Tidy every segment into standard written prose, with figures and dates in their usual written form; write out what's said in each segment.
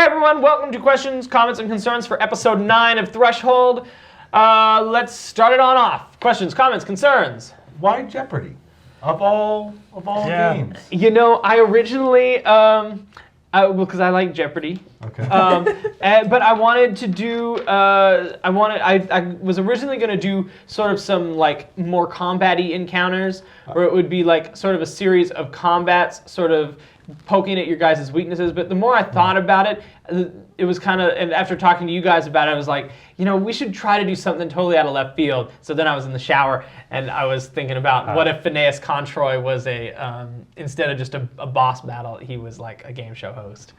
everyone, welcome to Questions, Comments, and Concerns for episode 9 of Threshold. Let's start it on off. Questions, comments, concerns. Why Jeopardy? Of all games. You know, I originally, because I like Jeopardy. Okay. But I wanted to do, I was originally going to do sort of some like more combat-y encounters, where it would be like sort of a series of combats, sort of poking at your guys' weaknesses. But the more I thought about it, it was kind of, and after talking to you guys about it, I was like, you know, we should try to do something totally out of left field. So then I was in the shower and I was thinking about what if Phineas Controy was instead of just a boss battle, he was like a game show host.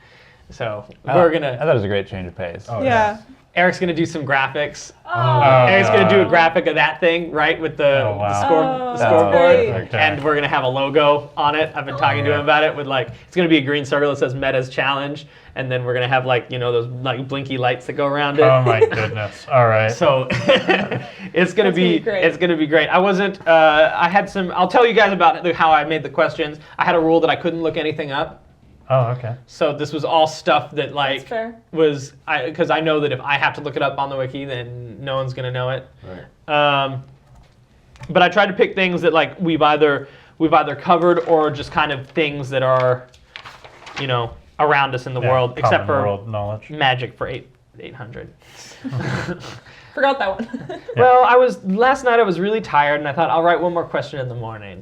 So we're gonna. I thought it was a great change of pace. Oh, yeah. Eric's gonna do some graphics. Oh. Eric's gonna do a graphic of that thing, right, with the scoreboard, great. and we're gonna have a logo on it. I've been talking to him about it with like, it's gonna be a green circle that says Meta's Challenge, and then we're gonna have like, you know, those like blinky lights that go around it. Oh my goodness! All right. So it's gonna be great. I wasn't. I had some. I'll tell you guys about how I made the questions. I had a rule that I couldn't look anything up. Oh, okay. So this was all stuff that like That's fair. was because I know that if I have to look it up on the wiki, then no one's gonna know it. Right. But I tried to pick things that like we've either covered or just kind of things that are, you know, around us in the world, except for world knowledge. magic for 800. Forgot that one. Well, last night I was really tired and I thought I'll write one more question in the morning.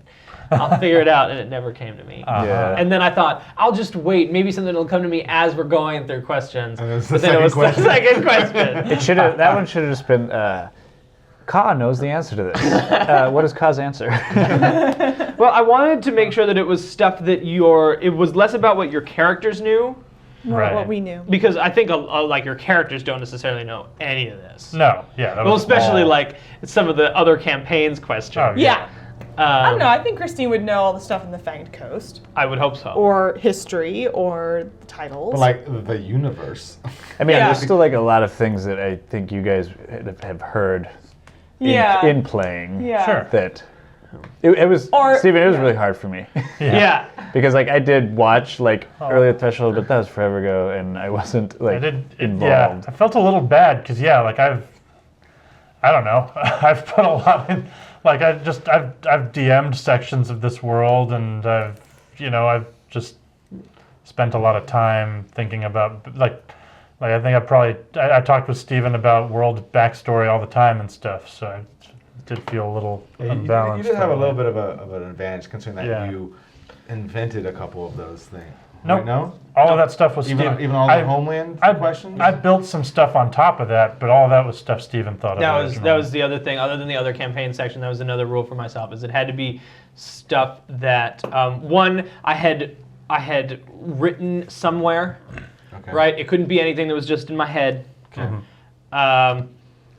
I'll figure it out, and it never came to me. Yeah. And then I thought, I'll just wait. Maybe something will come to me as we're going through questions. And it's But then it was the second question. It should have. That one should have just been. Ka knows the answer to this. What is Ka's answer? Well, I wanted to make sure that it was stuff that it was less about what your characters knew, Right. What we knew. because I think like your characters don't necessarily know any of this. No. Yeah. That Well, was especially all- like some of the other campaigns questions. Oh, Yeah. I don't know. Um, I think Christine would know all the stuff in the Fanged Coast, I would hope so. or history, or the titles. But like the universe. I mean, Yeah. there's still like a lot of things that I think you guys have heard in playing. Yeah. Sure. That it was Or- Steven. It was yeah. really hard for me yeah. because like I did watch like early Threshold, but that was forever ago, and I wasn't like involved. I felt a little bad because like I don't know. I've put a lot in. Like I've DM'd sections of this world, and I've just spent a lot of time thinking about like I think I talked with Steven about world backstory all the time and stuff. So I did feel a little unbalanced. You did have a little bit of an advantage considering that Yeah. you invented a couple of those things. Nope. Right, no? All of that stuff was Steven. Even all the Homeland questions? I built some stuff on top of that, but all of that was stuff Steven thought of. That was the other thing. Other than the other campaign section, that was another rule for myself. Is it had to be stuff that one I had written somewhere, Okay. right? It couldn't be anything that was just in my head. Okay.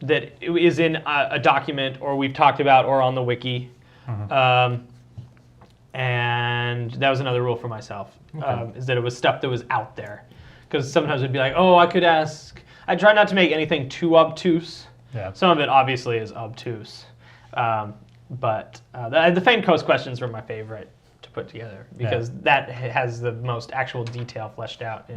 That it is in a document, or we've talked about, or on the wiki. And that was another rule for myself, is that it was stuff that was out there. Because sometimes it'd be like, oh, I could ask. I try not to make anything too obtuse. Yeah. Some of it obviously is obtuse. But the Fanged Coast questions were my favorite to put together, because that has the most actual detail fleshed out in,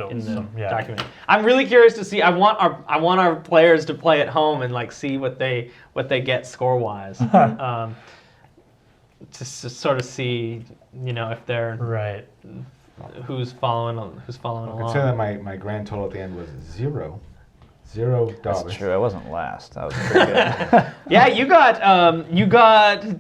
in the document. I'm really curious to see. I want our players to play at home and like see what they get score-wise. To sort of see, you know, if they're right. Who's following along. Consider that my grand total at the end was $0. $0. That's true. I wasn't last. That was pretty good. Yeah, you got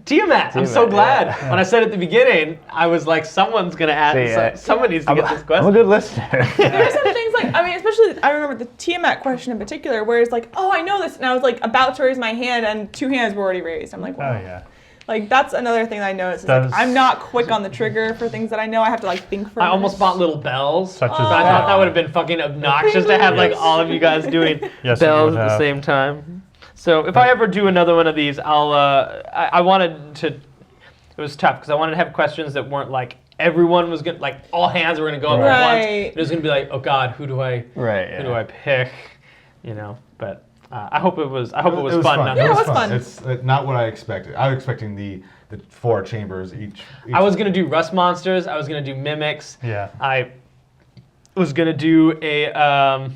Tiamat. I'm so glad. Yeah. When I said at the beginning, I was like, someone's gonna ask. Someone needs to get this question. I'm a good listener. There are some things like, I mean, especially I remember the Tiamat question in particular, where it's like, oh, I know this, and I was like about to raise my hand, and 2 hands were already raised. I'm like, wow. Oh yeah. Like, that's another thing that I noticed. Is like, I'm not quick on the trigger for things that I know. I have to like think for a I minute. almost bought little bells. Such as I thought that would have been fucking obnoxious to have like all of you guys doing Yes, bells you at would the have. same time. So if I ever do another one of these, I'll. I wanted to. It was tough because I wanted to have questions that weren't like everyone was gonna, like all hands were gonna go up at once. Right. It was gonna be like, oh God, who do I pick? You know, but. I hope it was fun. Yeah, it was fun. It's not what I expected. I was expecting the 4 chambers each. I was gonna do rust monsters. I was gonna do mimics. Yeah. was gonna do a. I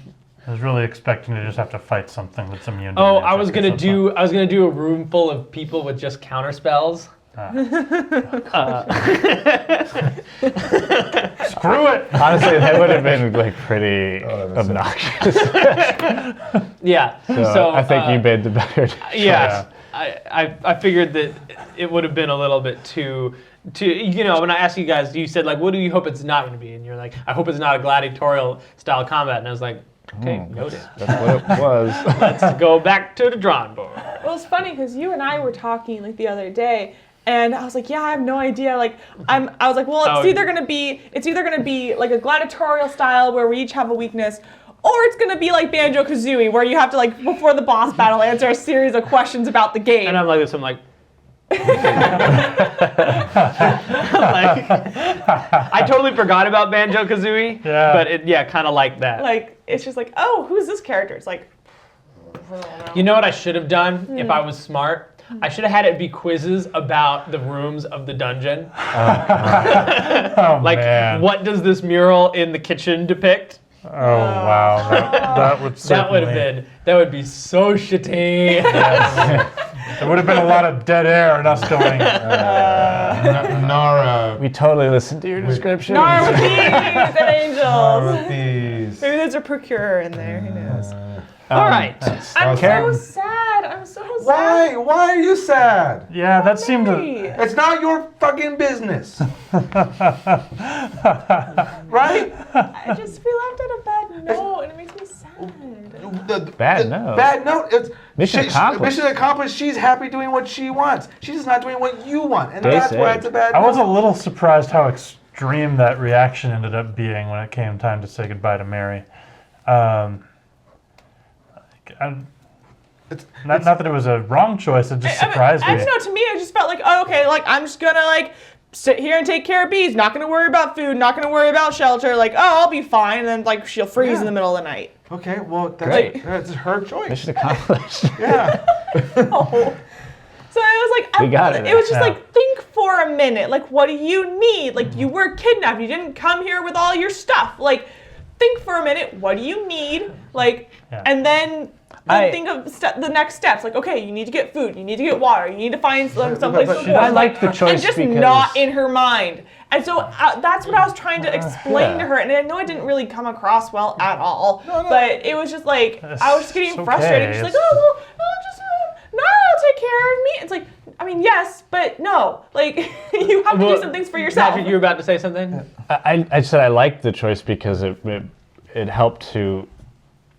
was really expecting to just have to fight something that's immune to Oh, magic I was or gonna something. do. I was gonna do a room full of people with just counter spells. Screw it! Honestly, that would have been like pretty obnoxious. Yeah. So I think you made the better. Yes. I figured that it would have been a little bit too. When I asked you guys, you said like, what do you hope it's not going to be? And you're like, I hope it's not a gladiatorial style combat. And I was like, okay, noted. That's what it was. Let's go back to the drawing board. Well, it's funny because you and I were talking like the other day, and I was like, yeah, I have no idea. Like, I was like, well, it's either gonna be like a gladiatorial style where we each have a weakness, or it's gonna be like Banjo-Kazooie where you have to like before the boss battle answer a series of questions about the game. And I'm like this. I'm like. I totally forgot about Banjo-Kazooie, but it kind of like that. Like it's just like, oh, who's this character? It's like, I don't know. You know what I should have done if I was smart? I should have had it be quizzes about the rooms of the dungeon. Like, man. what does this mural in the kitchen depict? Oh wow, that would certainly... That would be so shitty. Yes. There would have been a lot of dead air and us going. Nara. We totally listened to your description. Nara with thieves and angels. Nara with these. Maybe there's a procurer in there. Who knows? All right. I'm so sad. I'm so sad. Why are you sad? Yeah, that seemed to. It's not your fucking business. Right? I just feel left on a bad note, and it makes me sad. Bad note. Bad note. It's Mission accomplished. Mission accomplished. She's happy doing what she wants. She's just not doing what you want, and Stay that's why safe. it's a bad I note. was a little surprised how extreme that reaction ended up being when it came time to say goodbye to Mary. Not that it was a wrong choice, it just surprised I me. don't know, to me, I just felt like, oh, okay, like, I'm just gonna, like, sit here and take care of bees, not gonna worry about food, not gonna worry about shelter, like, oh, I'll be fine, and then, like, she'll freeze in the middle of the night. Okay, well, that's her choice. Mission accomplished. Yeah. Oh. So it was like, We got it. It was just Yeah. like, think for a minute, like, what do you need? Like, you were kidnapped, you didn't come here with all your stuff, like, think for a minute, what do you need? Like, and then think of the next steps. Like, okay, you need to get food, you need to get water, you need to find someplace to I live. liked the choice and just because... not in her mind. And so that's what I was trying to explain to her. And I know I didn't really come across well at all. But it was just like, I was just getting It's frustrated. okay. She's like, oh, well, I'll take care of me. It's like, I mean, yes, but no. Like, you have to do some things for yourself. Patrick, you were about to say something? I said I liked the choice because it helped to.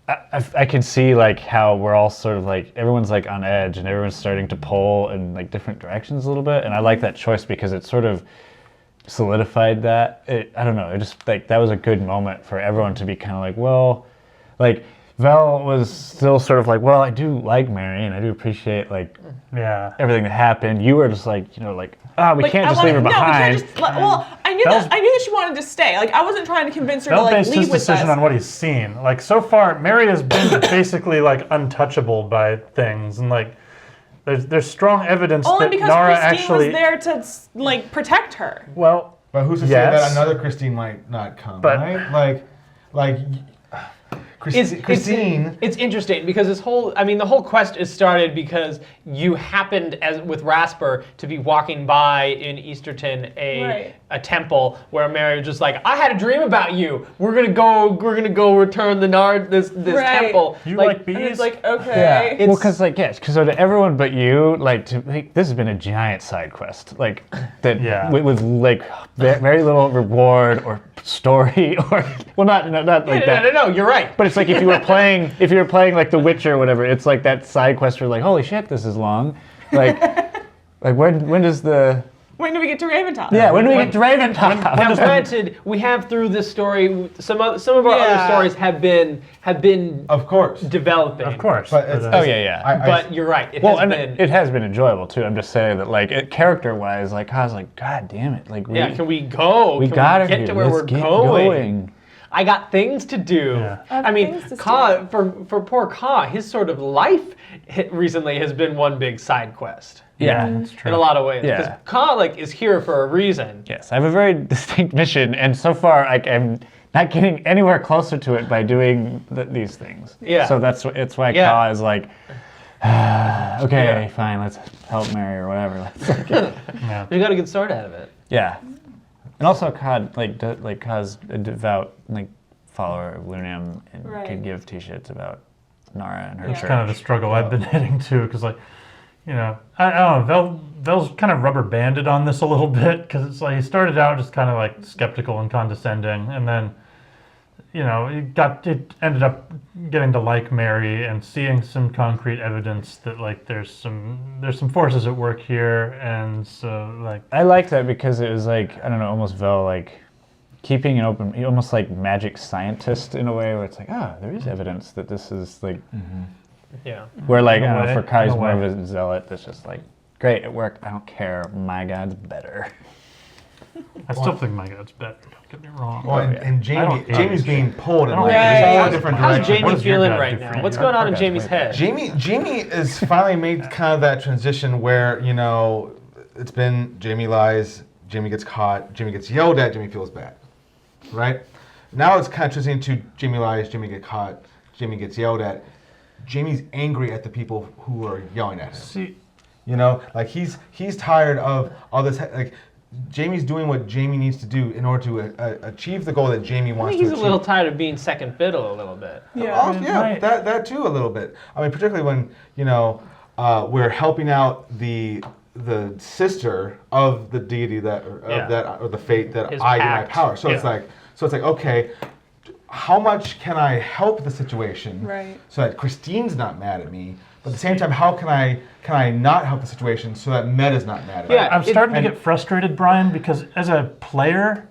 I can see like how we're all sort of like everyone's like on edge and everyone's starting to pull in like different directions a little bit, and I like that choice because it sort of solidified that. I don't know. It just like that was a good moment for everyone to be kind of like, well, like Val was still sort of like, well, I do like Mary and I do appreciate like everything that happened. You were just like, like, we Like, can't just leave her behind. No, we can't just, well, I knew that she wanted to stay. Like, I wasn't trying to convince her to Bell like based leave his with us. decision on what he's seen. Like so far, Mary has been basically like untouchable by things, and like there's strong evidence Only that because Nara Christine actually was there to like protect her. well. But who's to say that another Christine might not come, right? Like Christine. It's interesting because the whole quest is started because you happened, as with Rasper, to be walking by in Easterton a temple where Mary was just like, I had a dream about you. We're gonna go return the this temple. You like bees? And it's like, okay. Yeah. Well, because to everyone but you, like, this has been a giant side quest, like that with like very little reward or story or not like that. No, you're right. But it's like if you were playing like The Witcher or whatever, it's like that side quest where like, holy shit, this is long. Like when does the When do we get to Raventop? Yeah, when do we get to Raventop? Now, granted, we have through this story some of our other stories have been of course developing. Of course. But But you're right. It has been enjoyable too. I'm just saying that like character-wise, like I was like, God damn it, like can we go? We gotta get to where we're going. I got things to do. Yeah. I mean, Ka, for poor Ka, his sort of life recently has been one big side quest. Yeah, that's true. In a lot of ways. Yeah. Because Ka is here for a reason. Yes, I have a very distinct mission, and so far I'm not getting anywhere closer to it by doing these things. Yeah. So it's why Yeah. Ka is like, okay, fine, let's help Mary or whatever. Yeah. You got a good start out of it. Yeah. And also Ka Ka's a devout follower of Lunium and Right. can give t-shirts about Nara and her That's church. kind of the struggle I've been hitting too, because I don't know, Vel's kind of rubber banded on this a little bit, because it's like he started out just kind of like skeptical and condescending, and then he ended up getting to like Mary and seeing some concrete evidence that there's some forces at work here, and so I like that because it was I don't know, almost Vel keeping an open, almost like magic scientist in a way where it's there is evidence that this is Yeah. where I In a don't know, way, for Kai's in a more way. of a zealot that's just great, it worked, I don't care, my god's better. I still think my god's better. Don't get me wrong. Well, and I don't Jamie's hate being pulled in I don't like hate all it. different How's directions. Jamie What does your feeling God right do for now? you? What's going on in Our Jamie's God's head? Jamie is finally made kind of that transition where it's been Jamie lies, Jamie gets caught, Jamie gets yelled at, Jamie feels bad, right? Now it's kind of transitioning to Jamie lies, Jamie gets caught, Jamie gets yelled at. Jamie's angry at the people who are yelling at him. See, He's tired of all this. Jamie's doing what Jamie needs to do in order to achieve the goal that Jamie I wants think to he's achieve. a little tired of being second fiddle a little bit. Yeah. Right. That too a little bit. I mean, particularly when we're helping out the sister of the deity or the fate that His I give my pact. power. So Yeah. it's like okay, how much can I help the situation Right. so that Christine's not mad at me? But at the same time, how can I not help the situation so that Meta's not mad at me? Yeah. I'm starting to get frustrated, Brian, because as a player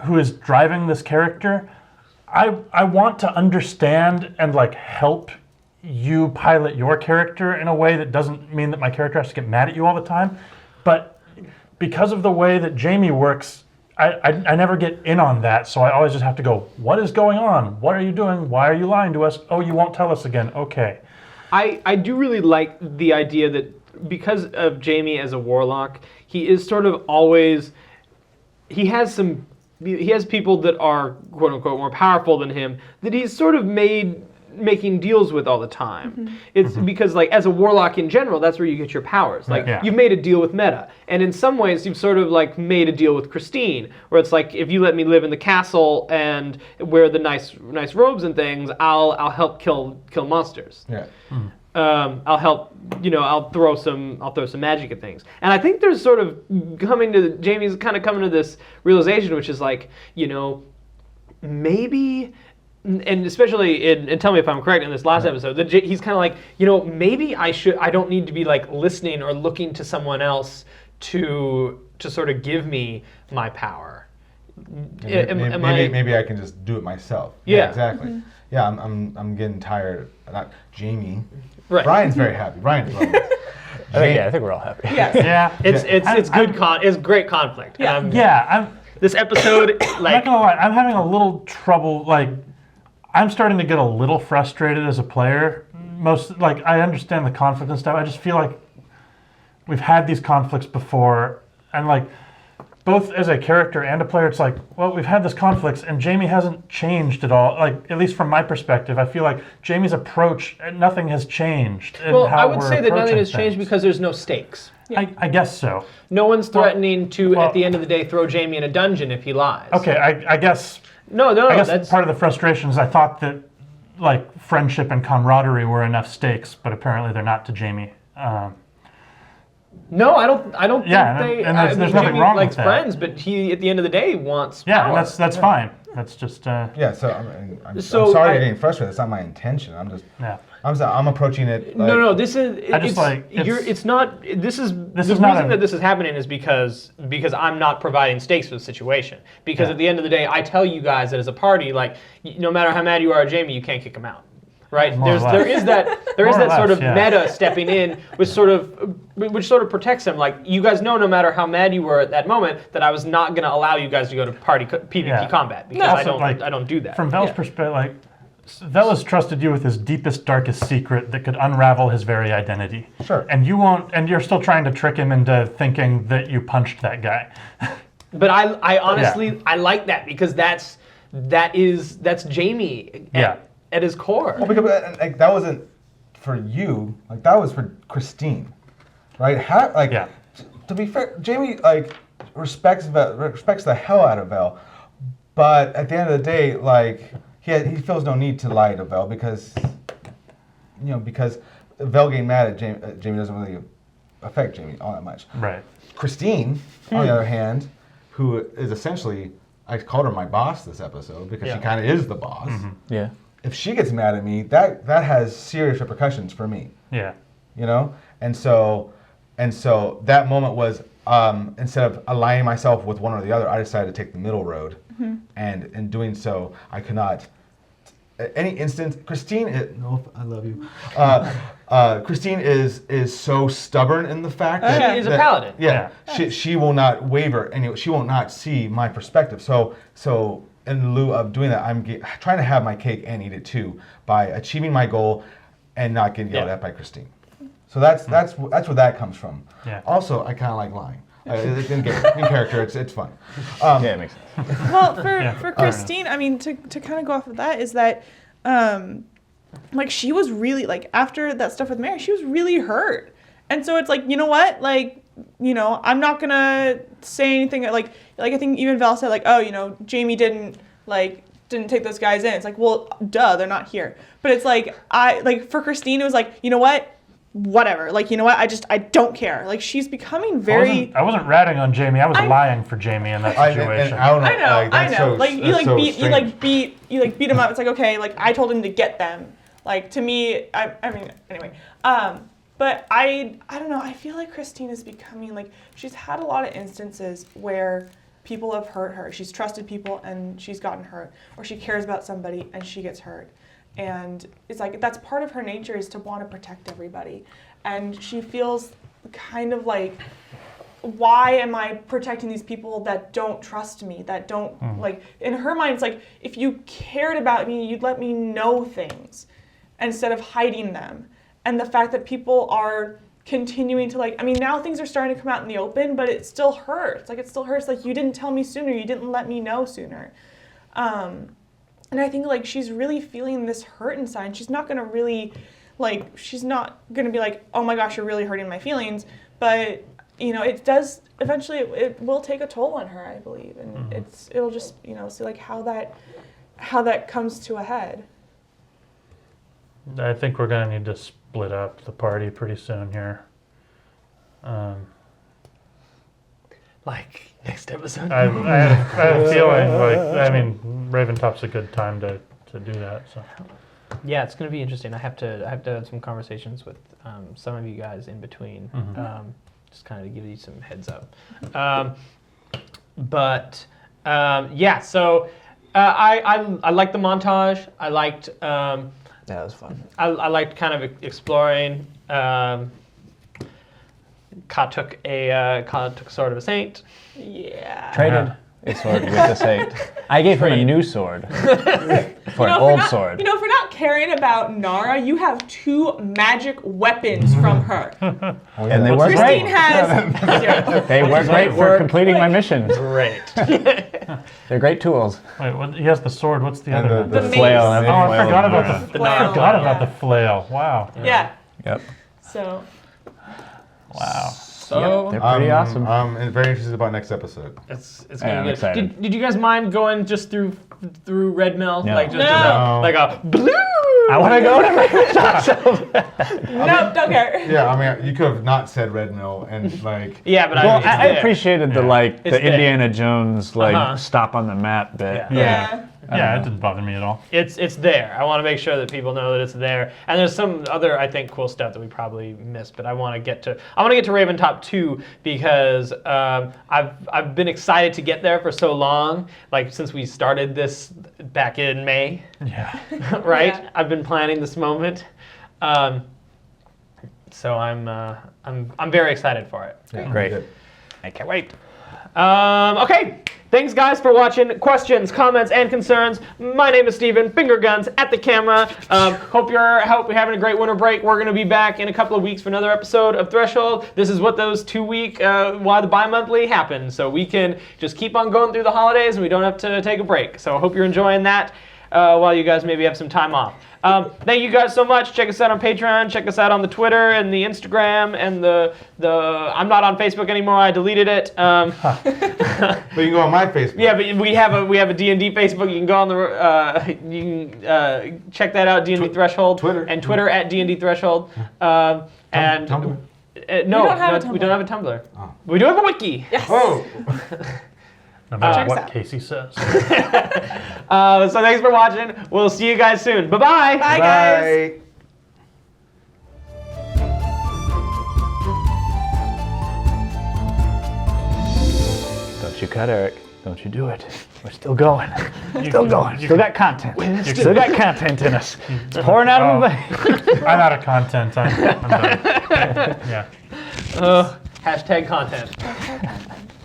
who is driving this character, I want to understand and help you pilot your character in a way that doesn't mean that my character has to get mad at you all the time. But because of the way that Jamie works, I never get in on that, so I always just have to go, what is going on? What are you doing? Why are you lying to us? Oh, you won't tell us again. Okay. I do really like the idea that because of Jamie as a warlock, he is sort of always, he has people that are quote unquote more powerful than him that he's sort of making deals with all the time. It's because as a warlock in general, that's where you get your powers. Yeah. You've made a deal with Meta, and in some ways you've sort of made a deal with Christine, where it's if you let me live in the castle and wear the nice robes and things, I'll help kill monsters. Yeah. I'll help, I'll throw some magic at things. And I think there's sort of Jamie's kind of coming to this realization, which is maybe, and especially and tell me if I'm correct in this last episode, that he's kind of maybe I don't need to be listening or looking to someone else to sort of give me my power. Maybe I can just do it myself. Yeah. Exactly. Yeah, I'm getting tired. Not Jamie. Right. Brian's very happy. Brian's loving this. I think we're all happy. Yes. Yeah. It's good it's great conflict. Yeah. And This episode, I'm not gonna lie, I'm having a little trouble. I'm starting to get a little frustrated as a player. I understand the conflict and stuff. I just feel like we've had these conflicts before, and both as a character and a player, it's we've had this conflicts, and Jamie hasn't changed at all. At least from my perspective, I feel like Jamie's approach, nothing has changed. In well, how I would we're say that nothing approaching has changed things. because there's no stakes. I guess so. No one's threatening to, well- at the end of the day, throw Jamie in a dungeon if he lies. Okay, I guess. No, I guess that's part of the frustration is I thought that friendship and camaraderie were enough stakes, but apparently they're not to Jamie. no. I don't Yeah, think they. and there's nothing Jamie wrong with likes that. friends, but he, at the end of the day, wants Yeah, power. and that's fine. That's just Yeah. So I'm So sorry I- you're getting frustrated. It's not my intention. yeah. I'm approaching it. No. This is. I just It's not. This is. This the is not reason a- that this is happening is because I'm not providing stakes for the situation. Because Yeah. at the end of the day, I tell you guys that as a party, no matter how mad you are at Jamie, you can't kick him out. Right? More or less. There is that More or sort less, of yeah. meta stepping in, which sort of protects him. You guys know, no matter how mad you were at that moment, that I was not going to allow you guys to go to PvP Yeah. combat because Also, I don't do that. From Vel's perspective, Vel has trusted you with his deepest, darkest secret that could unravel his very identity. Sure. And you won't, and you're still trying to trick him into thinking that you punched that guy. But I honestly I like that because that's Jamie at his core. Well, because like that wasn't for you. Like that was for Christine, right? To be fair, Jamie like respects the hell out of Vel, but at the end of the day, like he feels no need to lie to Vel because Vel getting mad at Jamie doesn't really affect Jamie all that much. Right. Christine, on the other hand, who is essentially, I called her my boss this episode because she kind of is the boss. Mm-hmm. Yeah. If she gets mad at me, that has serious repercussions for me. Yeah. You know, and so that moment was instead of aligning myself with one or the other, I decided to take the middle road, and in doing so, I could not. At any instance, Christine, I love you. Christine is so stubborn in the fact that she is a paladin. Yeah, she will not waver, and she will not see my perspective. So in lieu of doing that, I'm trying to have my cake and eat it too by achieving my goal and not getting yelled at by Christine. So that's where that comes from. Yeah. Also, I kind of like lying. In character, it's fun. It makes sense. Well, for Christine, I mean, to kind of go off of that is that, like, she was really, like, after that stuff with Mary, she was really hurt. And so it's like, you know what? Like, I'm not going to say anything. Like I think even Val said, like, oh, Jamie didn't take those guys in. It's like, well, duh, they're not here. But it's like, for Christine, it was like, you know what? Whatever. Like, you know what? I don't care. Like, she's becoming very... I wasn't ratting on Jamie. I was lying for Jamie in that situation. I know. Like, you beat him up. It's like, okay, like, I told him to get them. Like, to me, I mean, anyway. But I don't know. I feel like Christine is becoming, like, she's had a lot of instances where people have hurt her. She's trusted people and she's gotten hurt. Or she cares about somebody and she gets hurt. And it's like, that's part of her nature is to want to protect everybody. And she feels kind of like, why am I protecting these people that don't trust me, that don't, like, in her mind, it's like, if you cared about me, you'd let me know things instead of hiding them. And the fact that people are continuing to, like, I mean, now things are starting to come out in the open, but it still hurts. Like, it still hurts. Like, you didn't tell me sooner. You didn't let me know sooner. And I think, like, she's really feeling this hurt inside. And she's not going to really, like, she's not going to be like, oh my gosh, you're really hurting my feelings. But, it does, eventually, it will take a toll on her, I believe. And it'll just, see, like, how that comes to a head. I think we're going to need to split up the party pretty soon here. Like next episode. I have a feeling, like, I mean, Raventop's a good time to do that. So. Yeah, it's going to be interesting. I have to have some conversations with some of you guys in between, just kind of to give you some heads up. So I liked the montage. I liked. That was fun. I liked kind of exploring. Ka took Sword of a Saint. Yeah. Traded a sword with a saint. I gave her a new sword for an old sword. For not caring about Nara, you have 2 magic weapons from her. And they work great. Christine has 0. They work great for completing my mission. Great. They're great tools. Wait, he has the sword. What's the other one? The flail. mace. I forgot about the flail. I forgot about the flail. Wow. Yeah. Yep. So. Wow. So They're pretty awesome. I'm very interested about next episode. it's Yeah, gonna I'm be good. excited. Did you guys mind going just through Red Mill? No. Like just No. like a blue. I want to go to Raventop. No, don't care. Yeah, I mean, you could have not said Red Mill and like. Yeah, but Well, it's I there. appreciated the It's the there. Indiana Jones stop on the map bit. Yeah. Yeah, it didn't bother me at all. It's there. I want to make sure that people know that it's there. And there's some other, I think, cool stuff that we probably missed. But I want to get to Raventop too because I've been excited to get there for so long. Like since we started this back in May. Yeah. Right. Yeah. I've been planning this moment. So I'm very excited for it. Yeah, Great. good. I can't wait. Okay. Thanks, guys, for watching. Questions, comments, and concerns. My name is Steven. Finger guns at the camera. Hope you're having a great winter break. We're going to be back in a couple of weeks for another episode of Threshold. This is what those 2-week, why the bi-monthly happen. So we can just keep on going through the holidays and we don't have to take a break. So I hope you're enjoying that while you guys maybe have some time off. Thank you guys so much. Check us out on Patreon. Check us out on the Twitter and the Instagram and the I'm not on Facebook anymore. I deleted it. But you can go on my Facebook. Yeah, but we have a D&D Facebook. You can go on the you can check that out. D&D Threshold. Twitter. And Twitter at D&D Threshold. And Tumblr? No, We don't have a Tumblr. we don't have a Tumblr. Oh. We do have a wiki. Yes. Oh. No matter Check us what out. Casey says. So thanks for watching. We'll see you guys soon. Bye-bye. Bye, guys. Bye. Don't you cut, Eric. Don't you do it. We're still going. Still going. Still got content. Still got content in us. It's pouring out of my veins. I'm out of content. I'm done. Yeah. Hashtag content.